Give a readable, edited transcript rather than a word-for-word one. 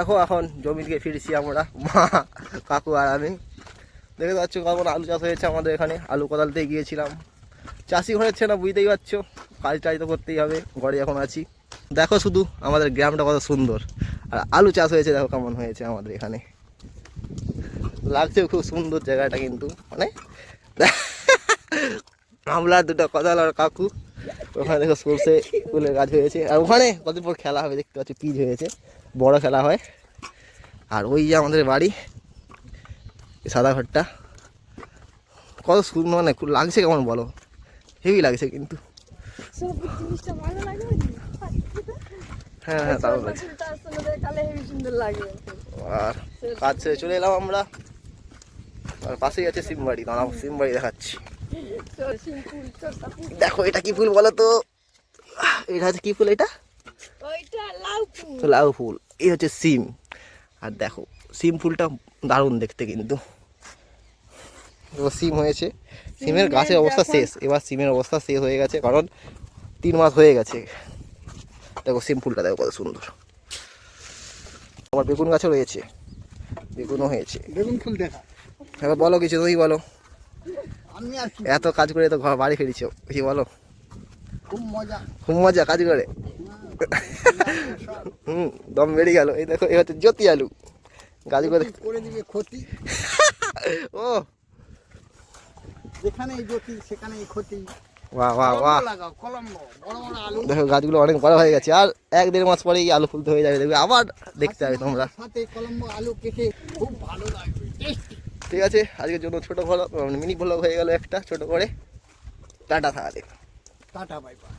দেখো এখন জমি থেকে ফিরেছি আমরা, মা কাকু আর আমি। দেখতে পাচ্ছ কেমন আলু চাষ হয়েছে আমাদের এখানে। আলু কোদালতে গিয়েছিলাম, চাষি ঘরেছে না বুঝতেই পারছো, কাজ টাজ তো করতেই হবে, ঘরে এখন আছি। দেখো শুধু আমাদের গ্রামটা কত সুন্দর, আর আলু চাষ হয়েছে দেখো কেমন হয়েছে আমাদের এখানে। লাগছে খুব সুন্দর জায়গাটা, কিন্তু মানে আমলার দুটো কোদাল আর কাকু। ওখানে দেখো সর্ষে ফুলের গাছ হয়েছে, আর ওখানে কতদিন পর খেলা হবে দেখতে পাচ্ছি, পিচ হয়েছে, বড় খেলা হয়। আর ওই যে আমাদের বাড়ি, সাদা ঘরটা কত সুন্দর, মানে খুব লাগছে কেমন বলো, হেভি লাগছে কিন্তু। হ্যাঁ হ্যাঁ দারুণ লাগছে। আর কাজ ছেড়ে চলে এলাম আমরা, আর পাশেই আছে সিম বাড়ি, দাঁড়াও সিম বাড়ি দেখাচ্ছি। দেখো এটা কি ফুল বলো তো, এটা হচ্ছে কি ফুল, এটা লাউ ফুল, এই হচ্ছে সিম। আর দেখো সিম ফুলটা দারুণ দেখতে কিন্তু। সিম হয়েছে, সিমের গাছের অবস্থা শেষ, এবার সিমের অবস্থা শেষ হয়ে গেছে, কারণ 3 মাস হয়ে গেছে। দেখো সিম ফুলটা দেখো কত সুন্দর। আমার বেগুন গাছও রয়েছে, বেগুনও হয়েছে। বেগুন ফুল দেখা, এবার বলো কিছু, তুমি বলো। এত কাজ করে তো ঘর বাড়ি ফিরেছ, কি বলো? খুব মজা, খুব মজা কাজ করে। দম বেড়ে গেল। এই দেখো এই হচ্ছে জ্যোতি আলু, গাছ করে দিবে ক্ষতি। ও যেখানে জ্যোতি সেখানে ক্ষতি। বাহ বাহ বাহ, কলম্বো বড় বড় আলু। দেখো গাছগুলো অনেক বড় হয়ে গেছে, আর 1-1.5 মাস পরে এই আলু ফুলতে হয়ে যাবে, দেখবে আবার দেখতে হবে তোমরা। সাথে কলম্বো আলু কেটে খুব ভালো লাগবে। ঠিক আছে, আজকের জন্য ছোট মিনি ব্লগ হয়ে গেল একটা ছোট করে। টাটা, তাহলে টাটা, বাই বাই।